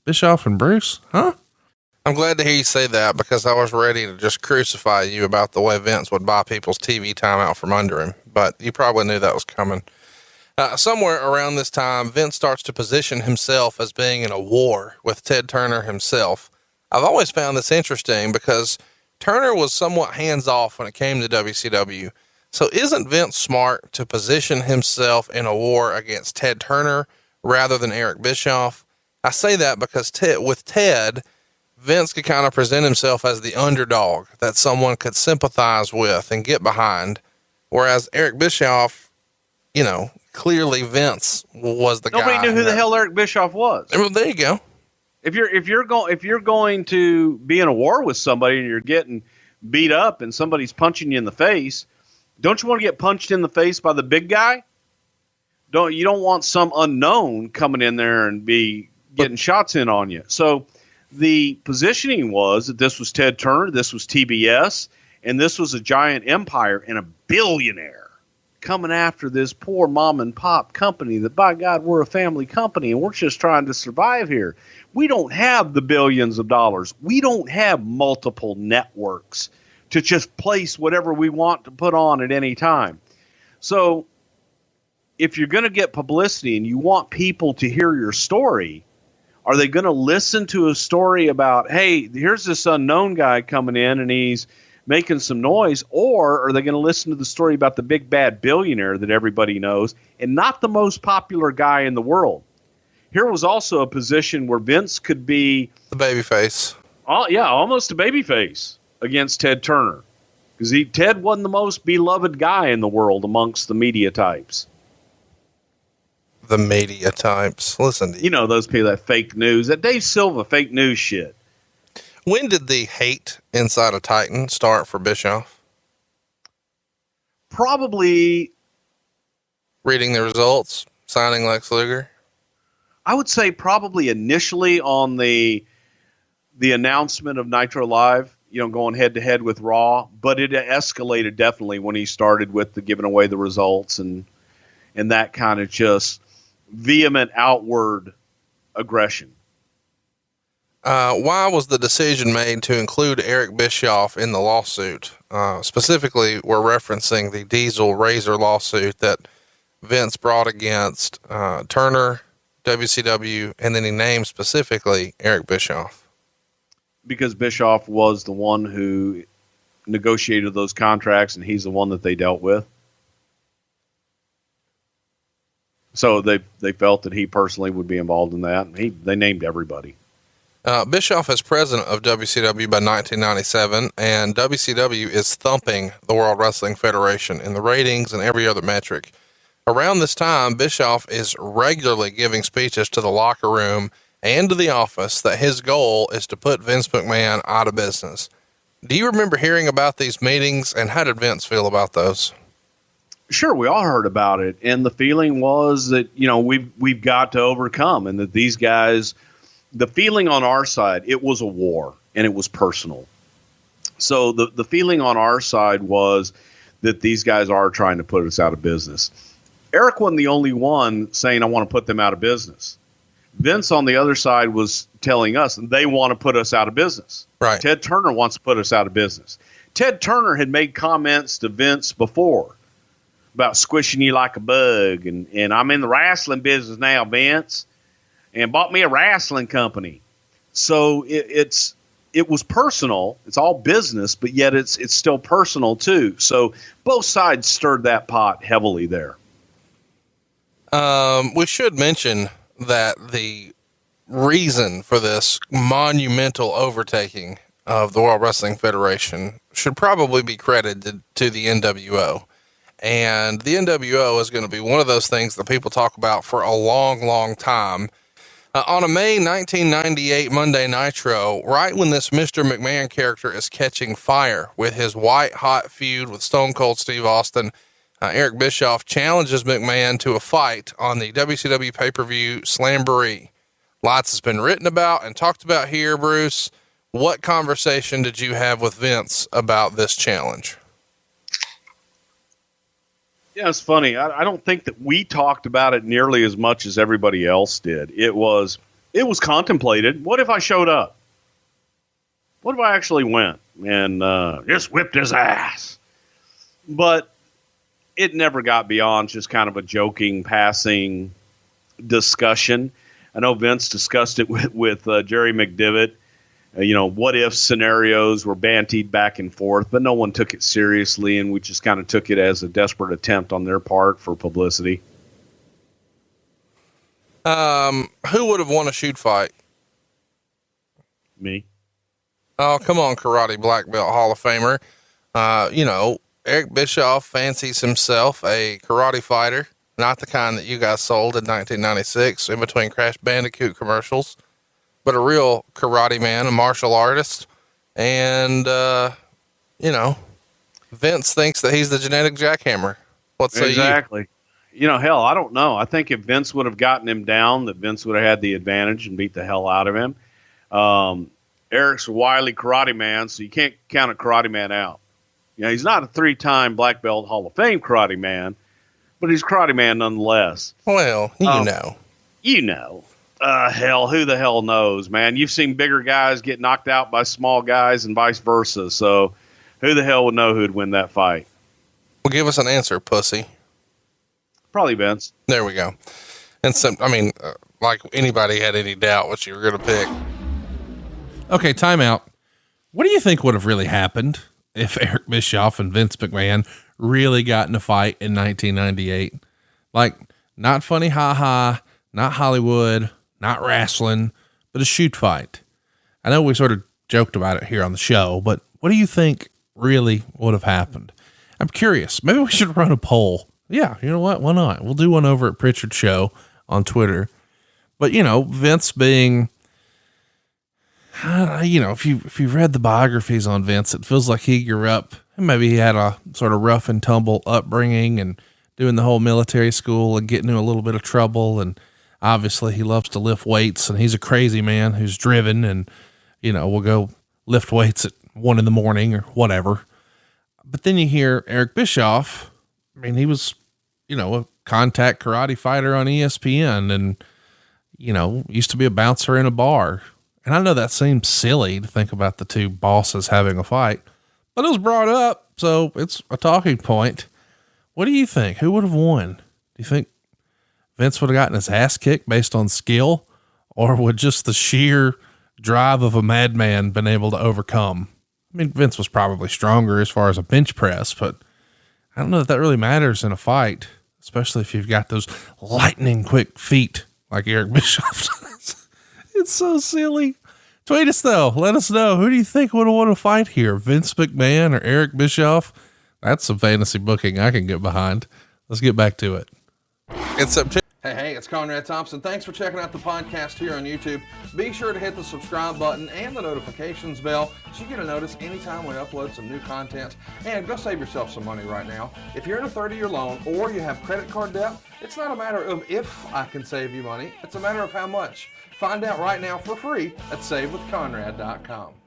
Bischoff and Bruce? Huh? I'm glad to hear you say that because I was ready to just crucify you about the way Vince would buy people's TV time out from under him, but you probably knew that was coming. Somewhere around this time, Vince starts to position himself as being in a war with Ted Turner himself. I've always found this interesting because Turner was somewhat hands off when it came to WCW. So isn't Vince smart to position himself in a war against Ted Turner rather than Eric Bischoff? I say that because with Ted, Vince could kind of present himself as the underdog that someone could sympathize with and get behind. Whereas Eric Bischoff, you know, clearly Vince was the guy. Nobody knew who the hell Eric Bischoff was. Well, there you go. If you're going to be in a war with somebody and you're getting beat up and somebody's punching you in the face, don't you want to get punched in the face by the big guy? You don't want some unknown coming in there and be getting shots in on you. So the positioning was that this was Ted Turner, this was TBS, and this was a giant empire and a billionaire coming after this poor mom and pop company that, by God, we're a family company and we're just trying to survive here. We don't have the billions of dollars. We don't have multiple networks to just place whatever we want to put on at any time. So if you're going to get publicity and you want people to hear your story, are they going to listen to a story about, hey, here's this unknown guy coming in and he's making some noise, or are they going to listen to the story about the big bad billionaire that everybody knows and not the most popular guy in the world? Here was also a position where Vince could be the babyface. Oh yeah, almost a babyface against Ted Turner, because Ted wasn't the most beloved guy in the world amongst the media types. The media types. Listen to you know those people that fake news, that Dave Silva fake news shit. When did the hate inside of Titan start for Bischoff? Probably reading the results, signing Lex Luger. I would say probably initially on the announcement of Nitro Live, you know, going head to head with Raw, but it escalated definitely when he started with the giving away the results and that kind of just vehement outward aggression. Why was the decision made to include Eric Bischoff in the lawsuit? Specifically, we're referencing the Diesel Razor lawsuit that Vince brought against Turner, WCW, and then he named specifically Eric Bischoff. Because Bischoff was the one who negotiated those contracts and he's the one that they dealt with. So they felt that he personally would be involved in that. They named everybody. Bischoff is president of WCW by 1997, and WCW is thumping the World Wrestling Federation in the ratings and every other metric. Around this time, Bischoff is regularly giving speeches to the locker room and to the office that his goal is to put Vince McMahon out of business. Do you remember hearing about these meetings, and how did Vince feel about those? Sure, we all heard about it, and the feeling was that, you know, we've got to overcome, and that these guys, the feeling on our side, it was a war and it was personal. So the feeling on our side was that these guys are trying to put us out of business. Eric wasn't the only one saying, I want to put them out of business. Vince on the other side was telling us they want to put us out of business. Right. Ted Turner wants to put us out of business. Ted Turner had made comments to Vince before about squishing you like a bug. And I'm in the wrestling business now, Vince, and bought me a wrestling company. So it was personal. It's all business, but yet it's still personal too. So both sides stirred that pot heavily there. We should mention that the reason for this monumental overtaking of the World Wrestling Federation should probably be credited to the NWO. And the NWO is going to be one of those things that people talk about for a long, long time. On a May 1998 Monday Nitro, right when this Mr. McMahon character is catching fire with his white hot feud with Stone Cold Steve Austin, Eric Bischoff challenges McMahon to a fight on the WCW pay-per-view Slamboree. Lots has been written about and talked about here, Bruce. What conversation did you have with Vince about this challenge? Yeah, it's funny. I don't think that we talked about it nearly as much as everybody else did. It was it was contemplated. What if I showed up? What if I actually went and just whipped his ass? But it never got beyond just kind of a joking, passing discussion. I know Vince discussed it with Jerry McDevitt. What if scenarios were bantied back and forth, but no one took it seriously, and we just kind of took it as a desperate attempt on their part for publicity. Who would have won a shoot fight? Me. Oh, come on, karate black belt Hall of Famer. Eric Bischoff fancies himself a karate fighter, not the kind that you guys sold in 1996 in between Crash Bandicoot commercials, but a real karate man, a martial artist. And, Vince thinks that he's the genetic jackhammer. What say you? Exactly. Hell, I don't know. I think if Vince would have gotten him down, that Vince would have had the advantage and beat the hell out of him. Eric's a wily karate man, so you can't count a karate man out. He's not a 3-time black belt Hall of Fame karate man, but he's a karate man nonetheless. Well, hell, who the hell knows, man? You've seen bigger guys get knocked out by small guys and vice versa. So who the hell would know who'd win that fight? Well, give us an answer, pussy. Probably Vince. There we go. And like anybody had any doubt what you were going to pick. Okay, timeout. What do you think would have really happened if Eric Bischoff and Vince McMahon really got in a fight in 1998? Like, not funny, ha, not Hollywood, not wrestling, but a shoot fight. I know we sort of joked about it here on the show, but what do you think really would have happened? I'm curious. Maybe we should run a poll. Yeah, you know what? Why not? We'll do one over at Prichard Show on Twitter. But, Vince being... if you've read the biographies on Vince, it feels like he grew up, maybe he had a sort of rough and tumble upbringing and doing the whole military school and getting into a little bit of trouble. And obviously he loves to lift weights, and he's a crazy man who's driven and, will go lift weights at 1 a.m. or whatever. But then you hear Eric Bischoff. I mean, he was, a contact karate fighter on ESPN and, used to be a bouncer in a bar. And I know that seems silly to think about the two bosses having a fight, but it was brought up, so it's a talking point. What do you think? Who would have won? Do you think Vince would have gotten his ass kicked based on skill, or would just the sheer drive of a madman been able to overcome? I mean, Vince was probably stronger as far as a bench press, but I don't know that really matters in a fight, especially if you've got those lightning quick feet like Eric Bischoff does. It's so silly. Tweet us though. Let us know. Who do you think would have won a fight here? Vince McMahon or Eric Bischoff? That's some fantasy booking I can get behind. Let's get back to it. It's September. Hey, it's Conrad Thompson. Thanks for checking out the podcast here on YouTube. Be sure to hit the subscribe button and the notifications bell so you get a notice anytime we upload some new content. And go save yourself some money right now. If you're in a 30-year loan or you have credit card debt, it's not a matter of if I can save you money. It's a matter of how much. Find out right now for free at SaveWithConrad.com.